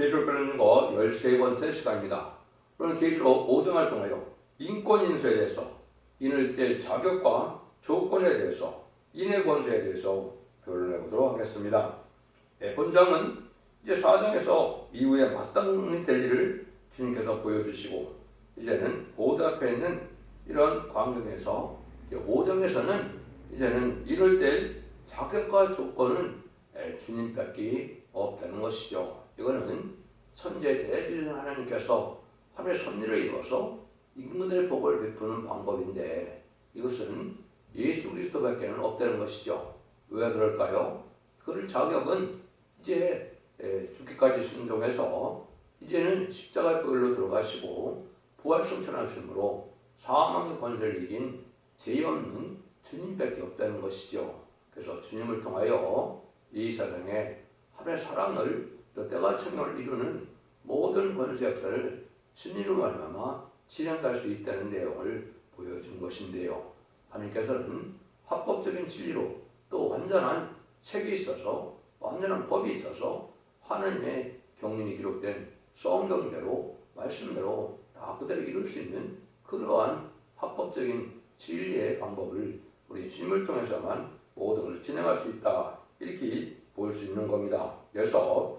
계시록 배우는 거 13번째 시간입니다. 오늘 계시록 5장을 통하여 인권 인수에 대해서, 인을 뗄 자격과 조건에 대해서, 인의 권세에 대해서 변론해 보도록 하겠습니다. 본장은 이제 4장에서 이후에 마땅히 될 일을 주님께서 보여주시고, 이제는 보좌 앞에 있는 이런 광경에서 5장에서는 이제는 인을 뗄 자격과 조건은 주님밖에 없다는 것이죠. 이거는 천재 대지전 하나님께서 하늘의 섭리를 이루어서 인간들의 복을 베푸는 방법인데, 이것은 예수 그리스도밖에는 없다는 것이죠. 왜 그럴까요? 그 자격은 이제 죽기까지 순종해서 이제는 십자가의 뼈로 들어가시고 부활승천하심으로 사망의 권세를 이긴 죄 없는 주님밖에 없다는 것이죠. 그래서 주님을 통하여 이 세상에 하나님의 사랑을 또 때가 천명을 이루는 모든 권세 역사를 주님으로 말미암아 실행할 수 있다는 내용을 보여준 것인데요. 하나님께서는 합법적인 진리로 또 완전한 책이 있어서, 완전한 법이 있어서 하나님의 경륜이 기록된 성경대로 말씀대로 다 그대로 이룰 수 있는 그러한 합법적인 진리의 방법을 우리 주님을 통해서만 모든 것을 진행할 수 있다, 이렇게 볼 수 있는 겁니다. 그래서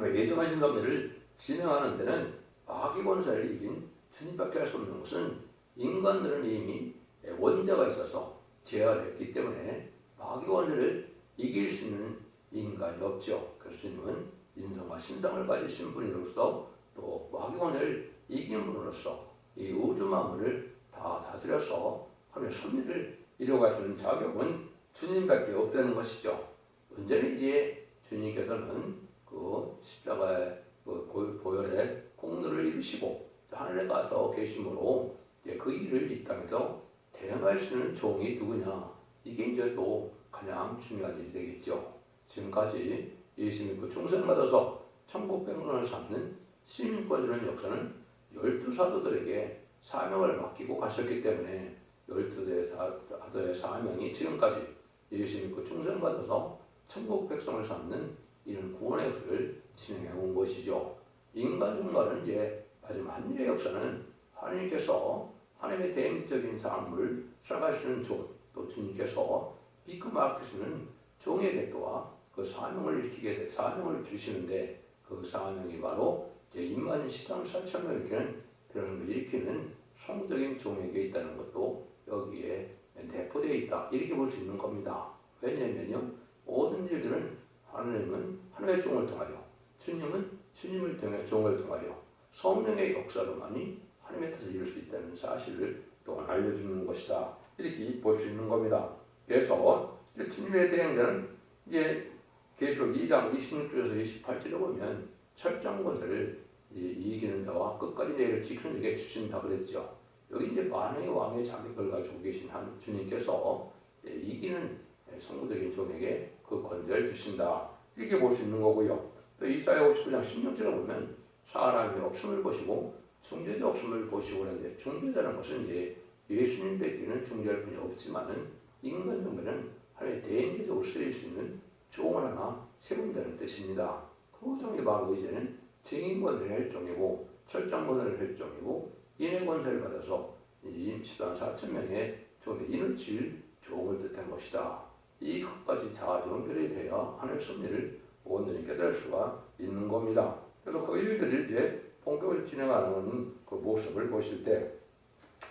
예정하신 섭리를 진행하는 데는 마귀 권세를 이긴 주님밖에 할 수 없는 것은, 인간들은 이미 원죄가 있어서 제어를 했기 때문에 마귀 권세를 이길 수 있는 인간이 없죠. 그래서 주님은 인성과 신성을 가지신 분으로서 또 마귀 권세를 이기는 분으로서 이 우주 만물을 다 다스려서 하나님의 섭리를 이루어갈 수 있는 자격은 주님밖에 없다는 것이죠. 언제는 이제 주님께서는 그 십자가의 보혈의 공로를 이루시고 하늘에 가서 계심으로 이제 그 일을 이 땅에서 대행할 수 있는 종이 누구냐, 이게 이제 또 가장 중요한 일이 되겠죠. 지금까지 예수 믿고 충성받아서 천국 백성을 삼는 시민권이라는 역사는 12사도들에게 사명을 맡기고 가셨기 때문에 12사도의 사명이 지금까지 예수 믿고 충성받아서 천국 백성을 삼는 이런 구원의 역사를 진행해 온 것이죠. 인간 중과는 이제 마지막 한일의 역사는 하나님께서 하나님의 대행적인 삶을 살아가시는 종, 또 주님께서 믿고 맡기시는 종에게 또한 그 사명을 일으키게 돼, 사명을 주시는데, 그 사명이 바로 이제 임만 시장 사천을 일으키는 그런 걸 일으키는 성적인 종에게 있다는 것도 여기에 내포되어 있다, 이렇게 볼 수 있는 겁니다. 왜냐하면요, 모든 일들은 하나님은 하나님의 종을 통하여, 주님은 주님을 통해 종을 통하여 성령의 역사로만이 하나님의 뜻을 이룰 수 있다는 사실을 또한 알려주는 것이다, 이렇게 볼 수 있는 겁니다. 그래서 주님의 대행자는 이제 계시록 2장 26절에서 28절에 보면 철장 권세를 이기는 자와 끝까지 내를 지키는 자에게 주신다 그랬죠. 여기 이제 만왕의 왕의 자격을 가지고 계신 한 주님께서 이기는 성도적인 종에게 그 권세를 주신다, 이렇게 볼 수 있는 거고요. 또 이사야 59장 16절에 보면 사람이 없음을 보시고 중재자 없음을 보시고 그러는데, 중재자라는 것은 이제 예수님 뵙기는 중재할 분이 없지만은 인간 중에는 하나님의 대행자적으로 쓰일 수 있는 종을 하나 세운다는 뜻입니다. 그 종이 바로 이제는 증인권을 할 종이고 철장권을 할 종이고 인의 권세를 받아서 이 10만 4천 명의 종의 인을 칠 종을 뜻한 것이다. 이 것까지 다 연결이 돼야 하나님의 섭리를 온전히 깨달을 수가 있는 겁니다. 그래서 그 일들을 이제 본격적으로 진행하는 그 모습을 보실 때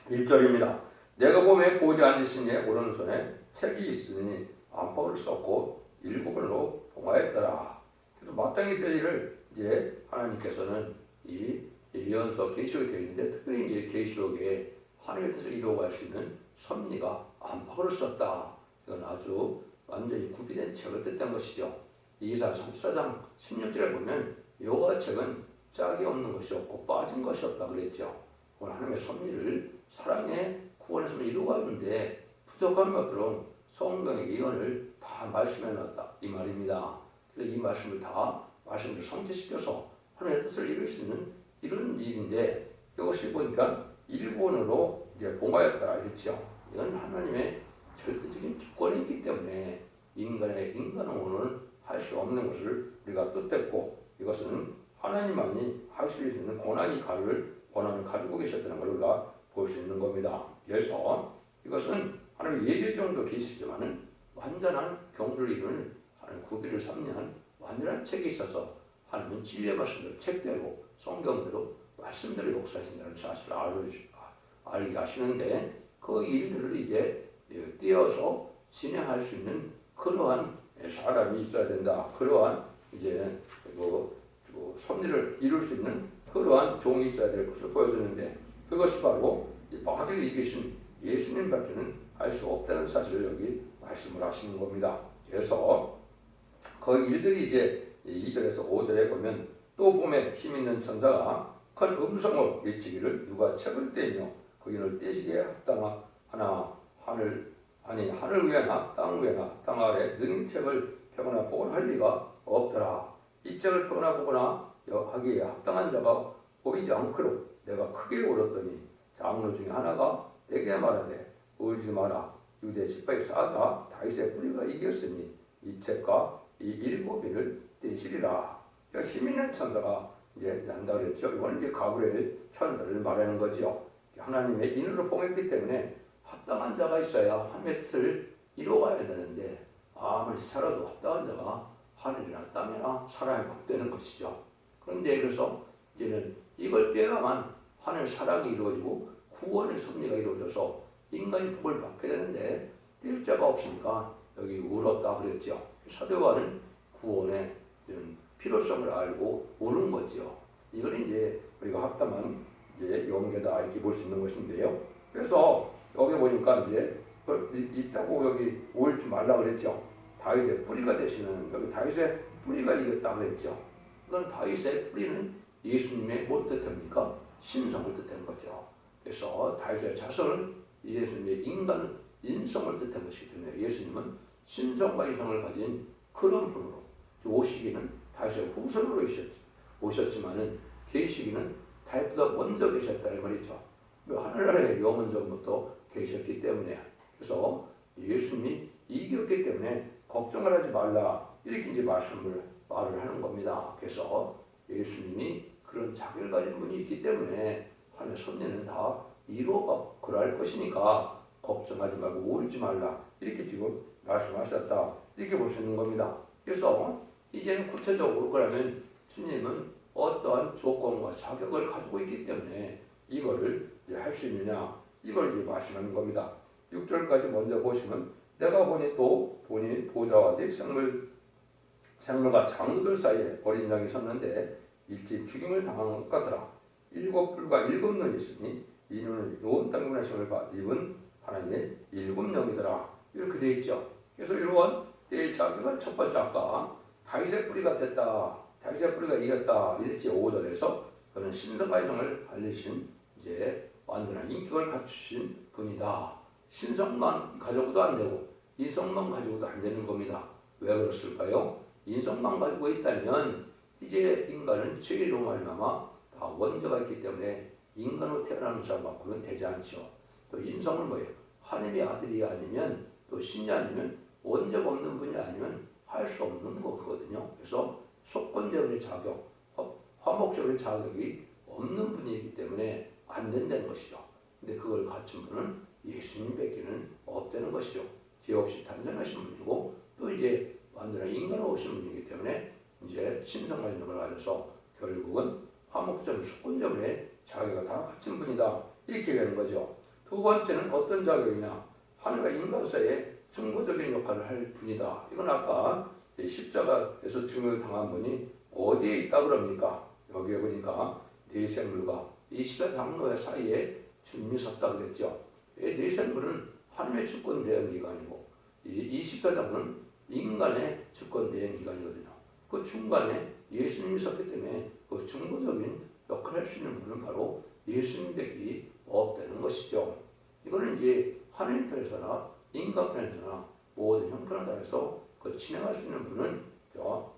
1절입니다. 내가 보매 보좌 앉으신 이의 오른손에 책이 있으니 안법을 썼고 7번으로 봉하였더라. 그래서 마땅히 될 일을 이제 하나님께서는 이 예언서 계시록에 되어 있는데, 특별히 이제 계시록에 하나님의 뜻을 이루어갈 수 있는 섭리가 안법을 썼다. 이건 아주 완전히 구비된 책을 뜻한 것이죠. 이사 34장 16절에 보면 여호와 책은 짝이 없는 것이 없고 빠진 것이 없다 그랬죠. 오늘 하나님의 섭리를 사랑의 구원에서 이루어가는데 부족한 것들은 성경의 예언을 다 말씀해 놨다, 이 말입니다. 그래서 이 말씀을 다 말씀을 성취시켜서 하나님의 뜻을 이룰 수 있는 이런 일인데, 이것이 보니까 일본어로 이제 봉하였다 이랬죠. 이건 하나님의 절대적인 주권이 있기 때문에 인간의 인간으로는 할 수 없는 것을 우리가 뜻했고, 이것은 하나님만이 하실 수 있는 고난을 가지고 계셨다는 걸 우리가 볼 수 있는 겁니다. 그래서 이것은 하나님 예배 정도 계시지만은 완전한 경륜을 이루는 하나님 구비를 삼는 완전한 책이 있어서 하나님은 진리의 말씀대로 책대로 성경대로 말씀대로 역사하신다는 사실을 알게 하시는데 그 일들을 이제 띄어서 진행할 수 있는 그러한 사람이 있어야 된다. 그러한 이제 섭리를 이룰 수 있는 그러한 종이 있어야 될 것을 보여주는데 그것이 바로 마귀를 이기신 예수님밖에는 할 수 없다는 사실을 여기 말씀을 하시는 겁니다. 그래서 그 일들이 이제 2절에서 5절에 보면 또 봄에 힘 있는 천사가 큰 음성으로 외치기를 누가 책을 떼며 그 인을 떼시게 합당하나 하늘 위에나 땅 위에나 땅 아래 능히 책을 펴거나 보거나 할 리가 없더라. 이 책을 펴거나 보거나 하기에 합당한 자가 보이지 않도록 내가 크게 울었더니 장로 중에 하나가 내게 말하되 울지 마라. 유대 지파의 사자 다윗의 뿌리가 이겼으니 이 책과 이 7인을 떼시리라. 그러니까 힘 있는 천사가 이제 난다 그랬죠. 이건 이제 가브리엘 천사를 말하는 거죠. 하나님의 인으로 봉했기 때문에 합당한 자가 있어야 하나님의 뜻을 이루어가야 되는데 아무리 살아도 합당한 자가 하늘이나 땅이나 사람이 못 되는 것이죠. 그런데 그래서 이제는 이걸 떼야만 하늘 사랑이 이루어지고 구원의 섭리가 이루어져서 인간이 복을 받게 되는데 뗄 자가 없으니까 여기 울었다 그랬죠. 사도 바울은 구원의 필요성을 알고 우는 거죠. 이걸 이제 우리가 합당한 이제 용계다 이렇게 볼 수 있는 것인데요. 그래서 여기 보니까 이제 있다고 여기 울지 말라 그랬죠. 다윗의 뿌리가 되시는 여기 다윗의 뿌리가 이겼다 그랬죠. 그건 다윗의 뿌리는 예수님의 뭘 뜻합니까? 신성을 뜻하는 거죠. 그래서 다윗의 자손은 예수님의 인성을 뜻하는 것이기 때문에 예수님은 신성과 인성을 가진 그런 분으로 오시기는 다윗의 후손으로 오셨지만은 계시기는 다윗보다 먼저 계셨다 이 말이죠. 하늘나라에 영원 전부터 계셨기 때문에 그래서 예수님이 이겼기 때문에 걱정을 하지 말라 이렇게 이제 말을 하는 겁니다. 그래서 예수님이 그런 자격을 가진 분이 있기 때문에 하나님의 섭리는 다 이루어가 그럴 것이니까 걱정하지 말고 울지 말라 이렇게 지금 말씀하셨다 이렇게 볼 수 있는 겁니다. 그래서 이제는 구체적으로 그러면 주님은 어떠한 조건과 자격을 가지고 있기 때문에 이거를 할 수 있느냐 이걸 이제 말씀하는 겁니다. 6절까지 먼저 보시면 내가 보니 보좌와 네 생물과 장로들 사이에 어린 양이 섰는데 일찍 죽임을 당한 것 같더라. 7뿔과 7눈이 있으니 이 눈은 온 땅군의 힘을 입은 하나님의 7영이더라. 이렇게 되어 있죠. 그래서 이러한 때의 자격은 첫 번째 아까 다윗의 뿌리가 됐다. 다윗의 뿌리가 이겼다. 이랬지 5절에서 그는 신성과 인성을 알리신 이제 완전한 인격을 갖추신 분이다. 신성만 가지고도 안 되고 인성만 가지고도 안 되는 겁니다. 왜 그렇을까요? 인성만 가지고 있다면 이제 인간은 죄로 말미암아 다 원죄가 있기 때문에 인간으로 태어나는 사람만큼은 되지 않죠. 또 인성은 뭐예요? 하나님의 아들이 아니면 또 신이 아니면 원죄가 없는 분이 아니면 할 수 없는 거거든요. 그래서 속건적인 자격, 화목적인 자격이 없는 분이기 때문에 안 된다는 것이죠. 근데 그걸 갖춘 분은 예수님밖에는 없다는 것이죠. 죄 없이 탄생하신 분이고 또 이제 완전한 인간으로 오신 분이기 때문에 이제 신성과 인성을 가져서 결국은 화목적인 속건적인 자격을 다 갖춘 분이다. 이렇게 되는 거죠. 두 번째는 어떤 자격이냐? 하늘과 인간 사이에 중보적인 역할을 할 분이다. 이건 아까 십자가에서 죽임을 당한 분이 어디에 있다 그럽니까? 여기에 보니까 네 생물과 이 십자장로의 사이에 주님이 섰다 그랬죠. 네 생물은 하나님의 주권 대행 기관이고 이 십자장로는 인간의 주권 대행 기관이거든요. 그 중간에 예수님이 섰기 때문에 그 중보적인 역할을 할 수 있는 분은 바로 예수님밖에 없다는 것이죠. 이거는 이제 하나님 편에서나 인간 편에서나 모든 형편에서 그 진행할 수 있는 분은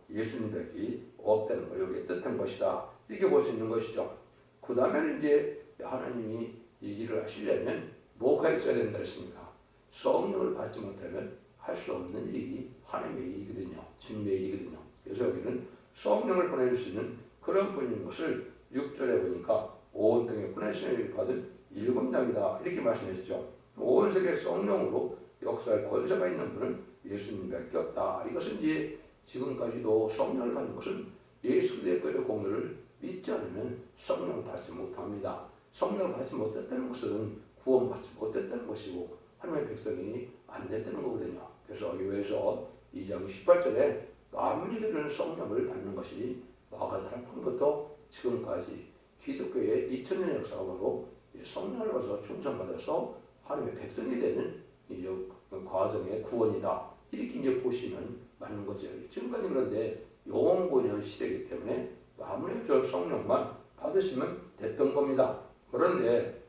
예수님밖에 없다는 걸 여기에 뜻한 것이다. 이렇게 볼 수 있는 것이죠. 그 다음에는 이제 하나님이 이 일을 하시려면 뭐가 있어야 된다 했습니까? 성령을 받지 못하면 할 수 없는 일이 하나님의 일이거든요. 주님의 일이거든요. 그래서 여기는 성령을 보내줄 수 있는 그런 분인 것을 6절에 보니까 온 등에 보내심을 받은 7명이다 이렇게 말씀하셨죠. 온 세계 성령으로 역사할 권세가 있는 분은 예수님밖에 없다. 이것은 이제 지금까지도 성령을 받는 것은 예수 그리스도의 공로를 믿지 않으면 성령을 받지 못합니다. 성령을 받지 못했다는 것은 구원받지 못했다는 것이고 하나님의 백성이 안 됐다는 거거든요. 그래서 교회에서 2장 18절에 만민에게 이르는 성령을 받는 것이 마가다락방부터 지금까지 기독교의 2000년 역사가 바로 성령을 받아서 충성받아서 하나님의 백성이 되는 이 과정의 구원이다. 이렇게 이제 보시면 맞는 거죠. 지금까지 그런데 영원권의 시대이기 때문에 아무리 저 성령만 받으시면 됐던 겁니다. 그런데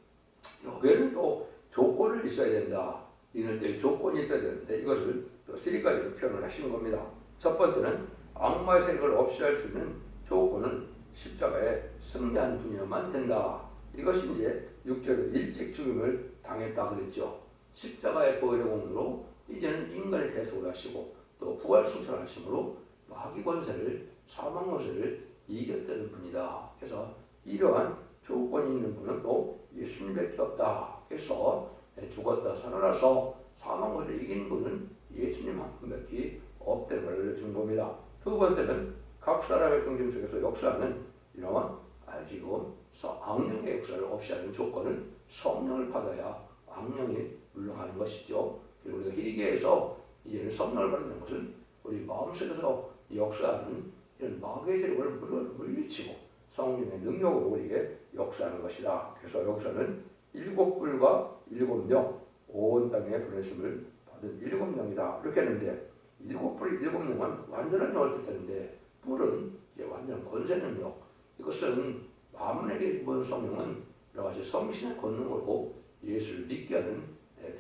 여기에는 또 조건을 있어야 된다. 이럴 때 조건이 있어야 되는데 이것을 또 3가지로 표현을 하시는 겁니다. 첫 번째는 악마의 세력을 없이 할 수 있는 조건은 십자가에 승리한 분이어만 된다. 이것이 이제 6절에서 일찍 죽임을 당했다 그랬죠. 십자가의 보혈의 공로로 이제는 인간의 대속을 하시고 또 부활 승천하심으로 마귀 권세를 사망 권세를 이겼다는 분이다. 그래서 이러한 조건이 있는 분은 또 예수님밖에 없다. 그래서 죽었다 살아나서 사망 권세를 이긴 분은 예수님 한 분밖에 없다는 걸 알려준 겁니다. 두 번째는 각 사람의 중심 속에서 역사하는 이러한 지금 악령의 역사를 없이 하는 조건은 성령을 받아야 악령이 물러가는 것이죠. 그리고 우리가 희계에서 이제는 성령을 받는 것은 우리 마음속에서 역사하는 이런 마귀의 세력을 물리치고 성령의 능력으로 우리에게 역사하는 것이다. 그래서 역사는 7뿔과 7명, 온 땅에 보내심을 받은 7명이다. 이렇게 했는데 7뿔, 7명은 완전한 영을 뜻하는데 뿔은 이제 완전한 권세 능력. 이것은 만민에게 입은 성령은 여러 가지 성신의 권능으로 예수를 믿게 하는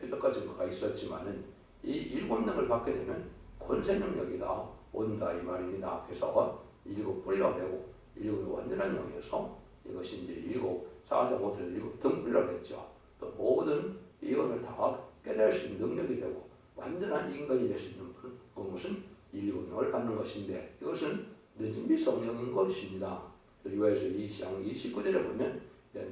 표적과 증거가 있었지만은 이 7명을 받게 되면 권세 능력이다 온다 이 말입니다. 그래서 7뿔이라고 되고 7은 완전한 영이어서 이것이 이제 4장 5절에 7등불이라고 했죠. 또 모든 예언을 다 깨달을 수 있는 능력이 되고 완전한 인간이 될 수 있는 것은 7명을 받는 것인데 이것은 늦은비 성령인 것입니다. 요한에서 2장 29절에 보면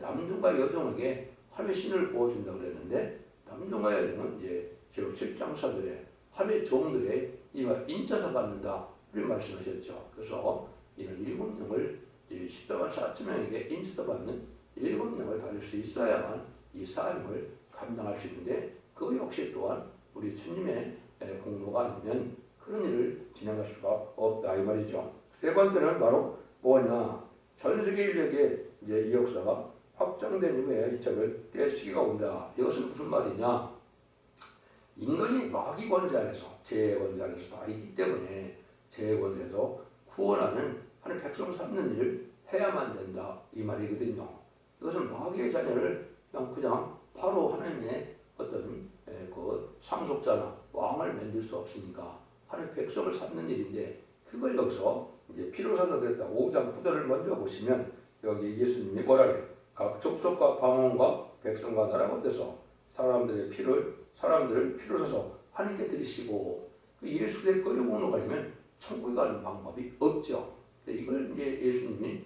남종과 여종에게 하나님의 신을 부어준다고 그랬는데 남종과 여종은 이제 제국 7장 4절에 하나님의 종들의 이와 인자서 받는다 이렇게 말씀하셨죠. 그래서 이런 7명을 십자가 4천명에게 인자서 받는 7명을 받을 수 있어야만 이 사역을 감당할 수 있는데 그 역시 또한 우리 주님의 공로가 아니면 그런 일을 진행할 수가 없다 이 말이죠. 세 번째는 바로 뭐냐? 전 세계 인류에게 이제 이 역사가 확정된 이후에 이 책을 뗄 시기가 온다. 이것은 무슨 말이냐? 인간이 마귀 권세 안에서 죄의 권세 안에서 다 있기 때문에 죄의 권세에서 구원하는 하나님 백성 삼는 일을 해야만 된다 이 말이거든요. 이것은 마귀의 자녀를 그냥 바로 하나님의 어떤 그 상속자나 왕을 만들 수 없으니까 하나님 백성을 삼는 일인데 그걸 여기서 이제 피로 사도됐다 5장 9절을 먼저 보시면 여기 예수님이 뭐라 그래요? 각 족속과 방언과 백성과 나라 가운데서 사람들을 피로 사서 하나님께 드리시고 그 예수의 끌어오는 거라면 천국에 가는 방법이 없죠. 이걸 이제 예수님이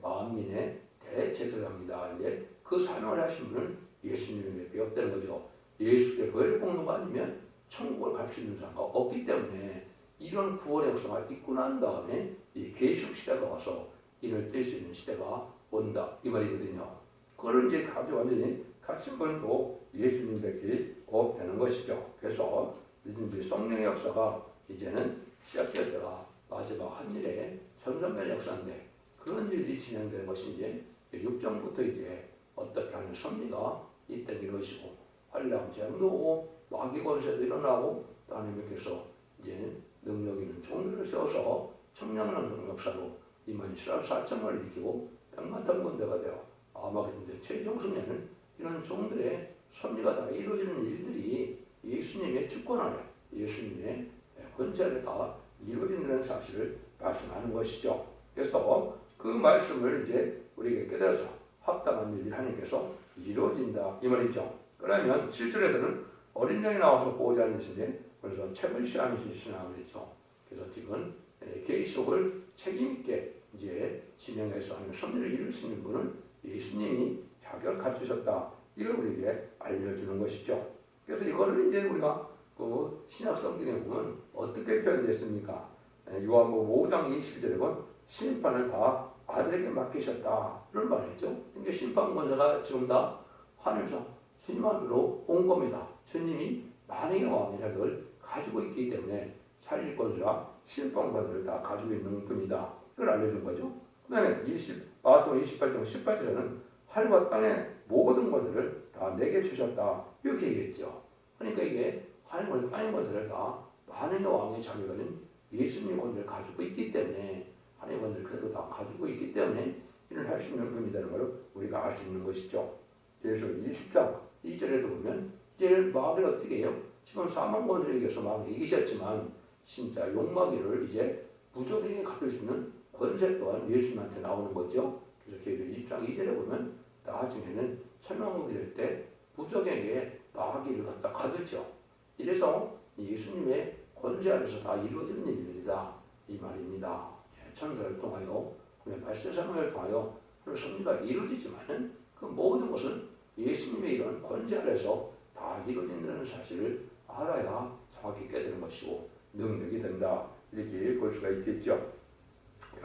만민의 대제사장입니다. 근데 그 사명을 하신 분은 예수님에게 없다는 거죠. 예수의 보혈 공로가 아니면 천국을 갈 수 있는 사람가 없기 때문에 이런 구원의 역사가 있고 난 다음에 이 계시록 시대가 와서 이를 뗄 수 있는 시대가 온다 이 말이거든요. 그걸 이제 완전히 갇힌 건 또 예수님밖에 없다는 것이죠. 그래서 이제 성령의 역사가 이제는 시작될 때가 마지막 한 일의 전성면의 역사인데 그런 일이 진행되는 것이 이제 6장부터 이제 어떻게 하는 섭리가 이때 이루어지고 환란 재앙도 오고 마귀 권세도 일어나고 하나님께서 이제 능력 있는 종들을 세워서 청량하는 역사로 이만 이스라엘 4천만을 일으키고 100만 탐군대가 되어 아마겟돈의 최종 승리는 이런 종들의 섭리가 다 이루어지는 일들이 예수님의 주권 아래 예수님의 권세 아래 다 이루어진다는 사실을 말씀하는 것이죠. 그래서 그 말씀을 이제 우리에게 깨달아서 합당한 일을 하나님께서 이루어진다 이 말이죠. 그러면 7절에서는 어린 양이 나와서 보호자는 것인데 그래서 책을 시하시나 그랬죠. 그래서 지금 계시록을 책임있게 이제 진영에서 하는 섭리를 이룰 수 있는 분은 예수님이 자격을 갖추셨다. 이걸 우리에게 알려주는 것이죠. 그래서 이거를 이제 우리가 그 신약 성경에 보면 어떻게 표현됐습니까? 요한복음 5장 20절에 보면 심판을 다 아들에게 맡기셨다를 말했죠. 이게 심판 권세가 지금 다 하늘에서 주님 앞으로 온 겁니다. 주님이 만행의 왕의 자격을 가지고 있기 때문에 살릴 권세와 심판 권세를 다 가지고 있는 분이다. 이걸 알려준 거죠. 그 다음에 마가복음 28장 18절에는 하늘과 땅의 모든 것들을 다 내게 주셨다. 이렇게 얘기했죠. 그러니까 이게 하늘과 땅의 것들을 다 만행의 왕의 자격은 예수님 권세를 가지고 있기 때문에 하나님의 권세를 그대로 다 가지고 있기 때문에 이를 할 수 있는 분이라는 걸 우리가 알 수 있는 것이죠. 그래서 20장 2절에도 보면 이제 마귀를 어떻게 해요? 지금 사망 권세에 의해서 막 이기셨지만 진짜 욕마귀를 이제 부족에게 갖을 수 있는 권세 또한 예수님한테 나오는 거죠. 그래서 계시록 20장 2절에 보면 나중에는 천왕국이 될 때 부족에게 마귀를 갖다 가두죠. 이래서 예수님의 권세 아래서 다 이루어지는 일들이다 이 말입니다. 천사를 통하여 발세사명을 통하여 섭리가 이루어지지만은 그 모든 것은 예수님의 이런 권세 아래서 다 이루어진다는 사실을 알아야 정확히 깨닫는 것이고 능력이 된다 이렇게 볼 수가 있겠죠.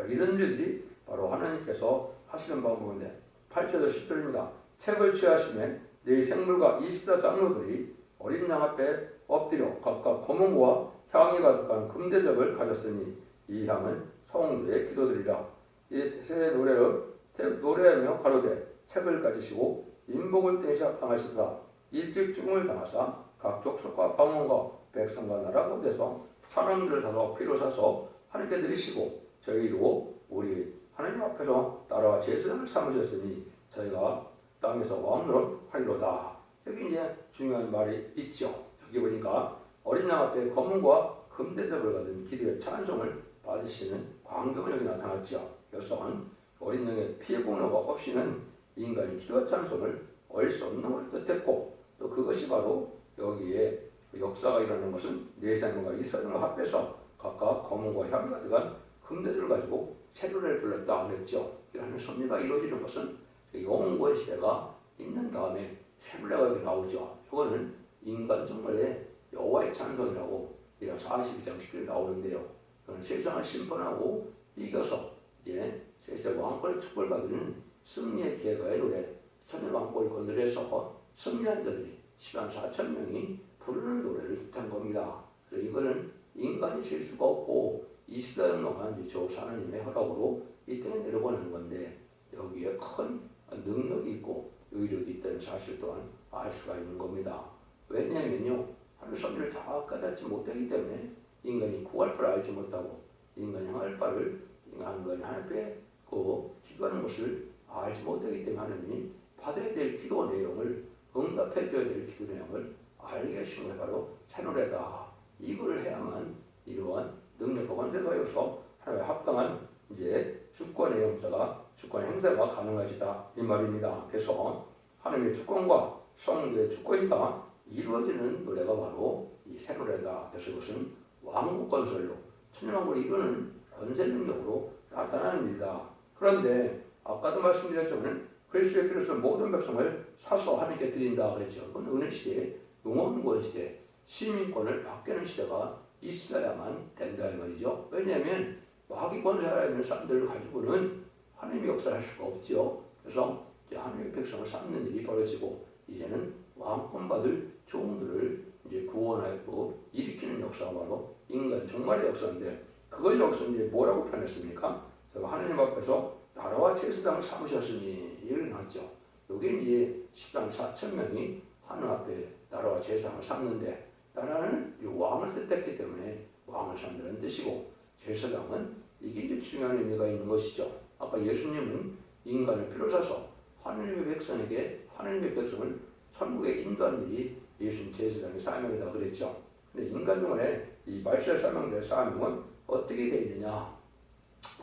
이런 일들이 바로 하나님께서 하시는 방법인데 8절에서 10절입니다. 책을 취하시면 네 생물과 24장로들이 어린 양 앞에 엎드려 각각 검은고와 향이 가득한 금대접을 가졌으니 이 향은 성도의 기도들이라. 이 새 노래하며 가로되 책을 가지시고 인복을 떼시 당하시다. 일찍 죽음을 당하사 각 족속과 방언과 백성과 나라 곳에서 사람들을 사서 피로 사서 하나님께 드리시고 저희로 우리 하나님 앞에서 나라와 제사장을 삼으셨으니 저희가 땅에서 왕으로 하리로다. 여기 이제 중요한 말이 있죠. 여기 보니까 어린 양 앞에 검은과 금대접을 가진 기도의 찬송을 받으시는 광경이 여기 나타났죠. 여성은 어린 양의 피해 공로가 없이는 인간이 기도와 찬송을 얻을 수 없는 걸 뜻했고 또 그것이 바로 여기에 역사가 일어나는 것은 네 생물과 이스라엘과 합해서 각각 검은과 향이 가득한 금대접을 가지고 세례를 불렀다 그랬죠. 이라는 섭리가 이루어지는 것은 영원의 시대가 있는 다음에 세례가 여기 나오죠. 이거는 인간 정말의 여호와의 찬송이라고 42장 10절에 나오는데요. 그건 세상을 심판하고 이겨서 이제 세상 왕권의 축복받는 승리의 계가의 노래 천년 왕권을 건드려서 승리한 자들이 10만 4천 명이 부르는 노래를 뜻한 겁니다. 그래서 이거는 인간이 질 수가 없고 24년 동안 저 하나님의 허락으로 이 땅에 내려보내는 건데 여기에 큰 능력이 있고 의력이 있다는 사실 또한 알 수가 있는 겁니다. 왜냐하면요 하늘 섭리를 다 깨닫지 못하기 때문에 인간이 구할 바를 알지 못하고 인간이 향할 바를 인간이 하나님께 기도하는 것을 알지 못하기 때문에 하나님이 받아야 될 기도 내용을 응답해 줘야 될 기도 내용을 알게 하시는 게 바로 새노래다. 이걸 해야만 이러한 능력과 권세가 되어서 하나님의 합당한 이제 주권의 행사가 가능하지다 이 말입니다. 그래서 하나님의 주권과 성도의 주권이가 이루어지는 노래가 바로 이 새노래다. 그래서 이것은 왕국 건설로 천년왕국을 이루는 권세 능력으로 나타나는 일이다. 그런데 아까도 말씀드렸지만 그리스도의 피로써 모든 백성을 사서 하나님께 드린다 그랬죠. 그건 어느 시대에 농업권 시대, 시민권을 바뀌는 시대가 있어야만 된다 이 말이죠. 왜냐하면 마귀 권세하라 있는 사람들을 가지고는 하나님의 역사를 할 수가 없죠. 그래서 이제 하나님의 백성을 쌓는 일이 벌어지고 이제는 왕권 받을 종들을 이제 구원하고 일으키는 역사가 바로 인간 종말의 역사인데 그걸 여기서 이제 뭐라고 표현했습니까? 제가 하나님 앞에서 나라와 제사장을 삼으셨으니 이를 나왔죠. 여기 이제 10만 4천 명이 하늘 앞에 나라와 제사장을 삼는데 나라는 이 왕을 뜻했기 때문에 왕을 삼는 뜻이고 제사장은 이게 이제 중요한 의미가 있는 것이죠. 아까 예수님은 인간을 피로 사서 하나님의 백성을 천국에 인도하는 일이 예수님 제사장의 사명이다 그랬죠. 근데 인간 중에 이 말세에 사명된 사명은 어떻게 되어 있느냐?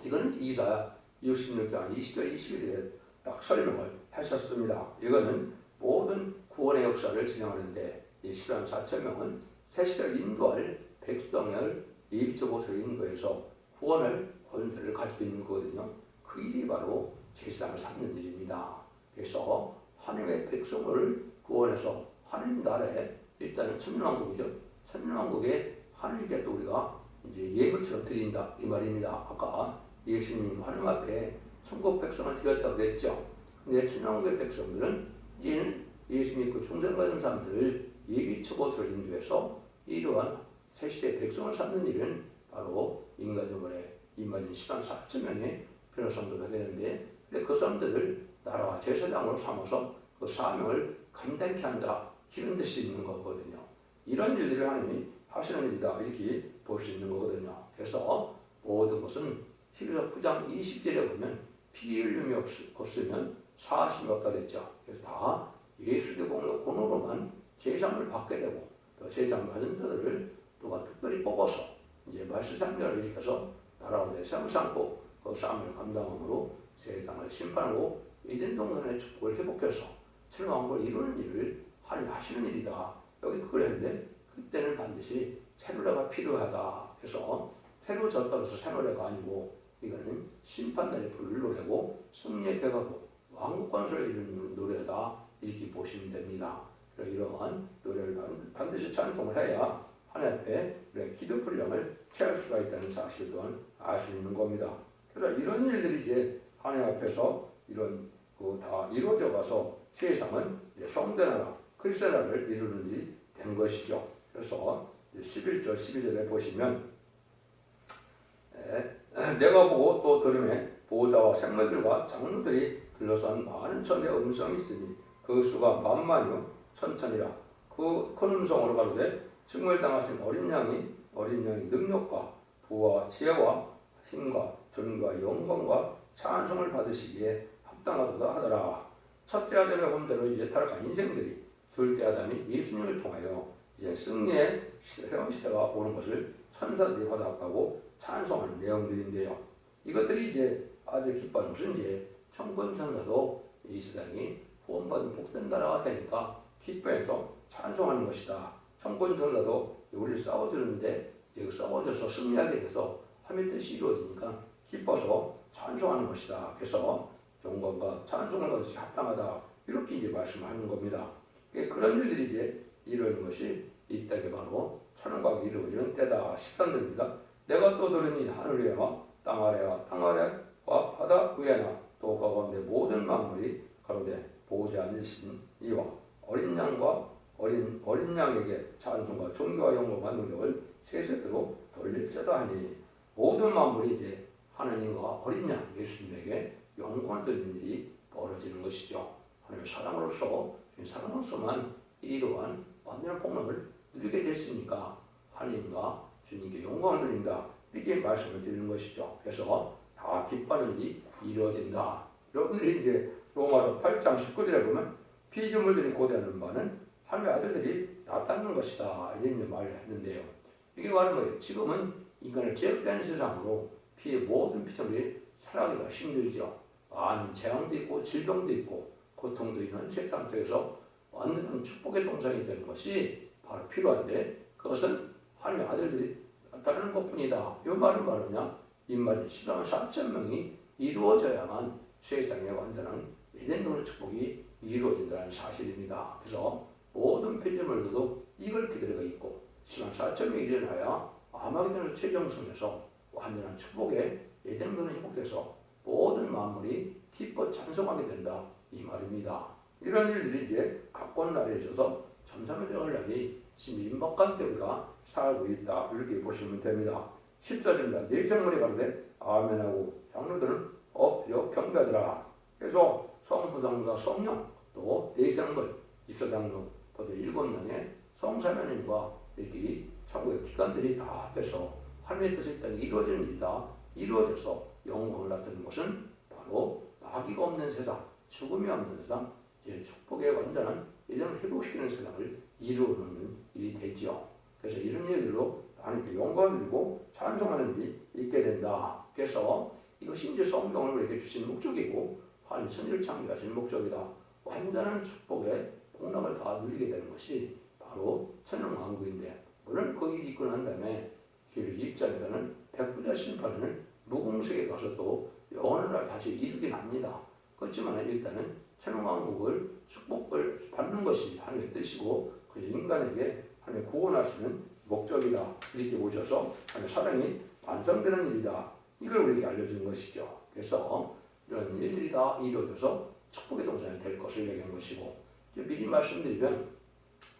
이거는 이사야 66장 20절 21절에 딱 설명을 하셨습니다. 이거는 모든 구원의 역사를 진행하는데 이 10만 4천 명은 새 시대를 인도할 백성을 예비적 옷으로 인도해서 구원을 권세를 가지고 있는 거거든요. 그 일이 바로 제사장을 삼는 일입니다. 그래서 하나님의 백성을 구원해서 하나님 나라에 일단은 천년왕국이죠. 천년왕국에 하나님께 또 우리가 이제 예물처럼 드린다 이 말입니다. 아까 예수님 하나님 앞에 천국 백성을 드렸다고 그랬죠. 근데 천년왕국의 백성들은 이제는 예수 믿고 충성받은 사람들을 예비처보로 인도해서 이러한 새시대 백성을 삼는 일은 바로 인간적으로의 임마진 140,000명의 변호사들을 하게 되는데 그 사람들을 나라와 제사장으로 삼아서 그 사명을 감당케 한다 이런 뜻이 있는 거거든요. 이런 일들을 하나님이 하시는 일이다 이렇게 볼 수 있는 거거든요. 그래서 모든 것은 히브리서 9장 20절에 보면 피 흘림이 없으면 사심이 없다 그랬죠. 그래서 다 예수의 공로로만 제사를 받게 되고 또 제사를 받은 자들을 또가 특별히 뽑아서 이제 말세상전을 일으켜서 나라와 세상을 삼고 그 싸움을 감당함으로 세상을 심판하고 이된 동산의 축복을 회복해서 천왕국을 이루는 일을 하나님이 하시는 일이다. 여기 그걸 했는데 그때는 반드시 새노래가 필요하다. 그래서 새로 졌다고 해서 새노래가 아니고 이거는 심판날의 불을 노래고 승리의 개가고 왕국 건설을 이루는 노래다. 이렇게 보시면 됩니다. 이러한 노래를 반드시 찬송을 해야 하나님 앞에 기도 분량을 채울 수가 있다는 사실 또한 알 수 있는 겁니다. 그래서 이런 일들이 이제 하나님 앞에서 이런 다 이루어져 가서 세상은 성대 나라, 그리스도 나라를 이루는 일이 된 것이죠. 그래서 11절, 12절에 보시면 내가 보고 또 들음에 보호자와 생물들과 장로들이 들러서 한 많은 천의 음성이 있으니 그 수가 만만이요 천천이라. 그 큰 음성으로 가로되 증물당하신 어린 양이 능력과 부와 지혜와 힘과 존과 영광과 찬송을 받으시기에 합당하도다 하더라. 첫째 아담의 본대로 이제 타락한 인생들이 둘째 아담이 예수님을 통하여 이제 승리의 새로운 시대가 오는 것을 천사들이 허락하고 찬송하는 내용들인데요. 이것들이 이제 아주 기뻐하는 것은 이제 천군 천사도 이 세상이 구원받은 복된 나라가 되니까 기뻐해서 찬송하는 것이다. 천군 천사도 우리를 싸워주는데 이제 싸워줘서 승리하게 돼서 하나님의 뜻이 이루어지니까 기뻐서 찬송하는 것이다. 그래서 영광과 찬송을 받으시 합당하다. 이렇게 이제 말씀하는 겁니다. 그런 일들이 이제 이루어지는 것이 이 땅에 바로 천왕국이 이루어지는 때다. 13절입니다. 내가 또 들으니 하늘 위에와 땅 아래와 땅 아래와 바다 위에나 또 가운데 모든 만물이 가로되 보지 않으신 이와 어린 양과 어린 양에게 찬송과 존귀와 영광과 능력을 세세대로 돌릴지어다 하니 모든 만물이 이제 하나님과 어린 양 예수님에게 영광을 돌리는 일이 벌어지는 것이죠. 하나님의 사랑으로서만 이러한 완전한 복락을 누리게 됐으니까 하나님과 주님께 영광을 드린다. 이렇게 말씀을 드리는 것이죠. 그래서 다 기뻐하는 일이 이루어진다. 여러분들이 이제 로마서 8장 19절에 보면 피조물들이 고대하는 바는 하나님의 아들들이 나타나는 것이다. 이런 말을 했는데요. 이게 바로 뭐예요? 지금은 인간을 제약된 세상으로 모든 피조물이 살아가기가 힘들죠. 많은 재앙도 있고 질병도 있고 고통도 있는 세상 속에서 완전한 축복의 동상이 되는 것이 바로 필요한데 그것은 하나님의 아들들이 나타나는 것뿐이다. 이 말은 뭐냐? 인마진 140,000명이 이루어져야만 세상에 완전한 에덴동의 축복이 이루어진다는 사실입니다. 그래서 모든 피조물들도 이걸 기다리고 있고 140,000명이 일어나야 아마게도는 최정성에서 완전한 축복의 에덴동이 회복돼서 모든 만물이 기뻐 찬송하게 된다. 이 말입니다. 이런 일들이 이제 각권 나라에 있어서 점삼의 영원하기 지금 임박한 때 우리가 살고 있다. 이렇게 보시면 됩니다. 10절입니다. 네 생물이 가로되 아멘하고 장로들은 엎드려 경배하더라. 그래서 성부성자 성령 또 네 생물 입사장로 또 7명의 성사면인과 이렇게 천국의 기관들이 다 합해서 하나님의 뜻이 땅에 이루어지는 일이다. 이루어져서 영광을 나타내는 것은 바로 마귀가 없는 세상, 죽음이 없는 세상, 이제 축복의 완전한 이런 회복시키는 세상을 이루어놓는 일이 되지요. 그래서 이런 일들로 하나님께 영광을 드리고 찬송하는 일이 있게 된다. 그래서 이것이 이제 성경을 우리에게 주신 목적이고 하나님 천지를 창조하신 목적이다. 완전한 축복의 복락을 다 누리게 되는 것이 바로 천년왕국인데 물론 그 일이 있고 난 다음에 그 입장에서는 백부자 심판을 무궁색에 가서 또 영원을 다시 이루긴 합니다. 그렇지만 일단은 새로운 왕국을 축복을 받는 것이 하나님의 뜻이고 그래서 인간에게 하나님 구원하시는 목적이다. 이렇게 보셔서 하나님의 사랑이 완성되는 일이다. 이걸 우리에게 알려주는 것이죠. 그래서 이런 일들이 다 이루어져서 축복의 동산이 될 것을 얘기한 것이고 미리 말씀드리면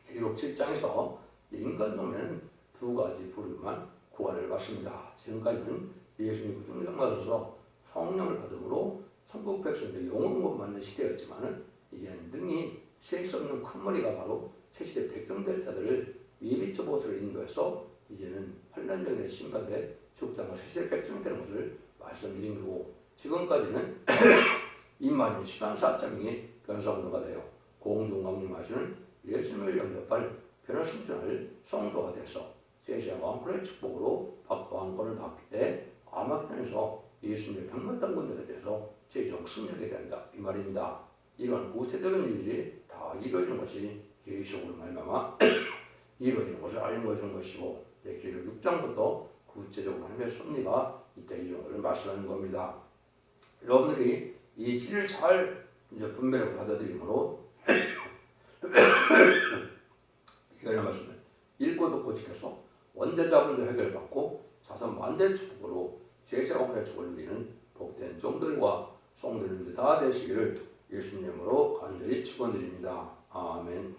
계시록 7장에서 인간 동네는 두 가지 부름만 구원을 받습니다. 지금까지는 예수님 중생하셔서 성령을 받음으로 천국 백성들이 영원을 받는 시대였지만 이제는 능히 셀 수 없는 큰 머리가 바로 새 시대 백성될 자들을 예비처 보수를 인도해서 이제는 환란전의 심판대 죽장과 새 시대 백성이 되는 것을 말씀드린 거고 지금까지는 임마누엘 14장이 변성도가 되어 공중강림하시는 예수님을 영접할 변화승천할 성도가 돼서 세시와 왕권의 축복으로 왕권을 받기 때 아마편에서 예수님의 백만땅 군대가 돼서 최종 승리하게 된다 이 말입니다. 이런 구체적인 일들이 다 이루어진 것이 계시록으로 말미암아 이루어지는 것을 알려주는 것이고 계시록 6장부터 구체적으로 하나님의 섭리가 이때 이루어지는 것을 말씀하는 겁니다. 여러분들이 이 질을 잘 이제 분별하고 받아들임으로 이거는 말씀은 읽고 듣고 지켜서 원대자분들 해결받고 자선 만대 축복으로 세세왕의 축을 누리는 복된 종들과 성도님들 다 되시기를 예수님으로 간절히 축원드립니다. 아멘.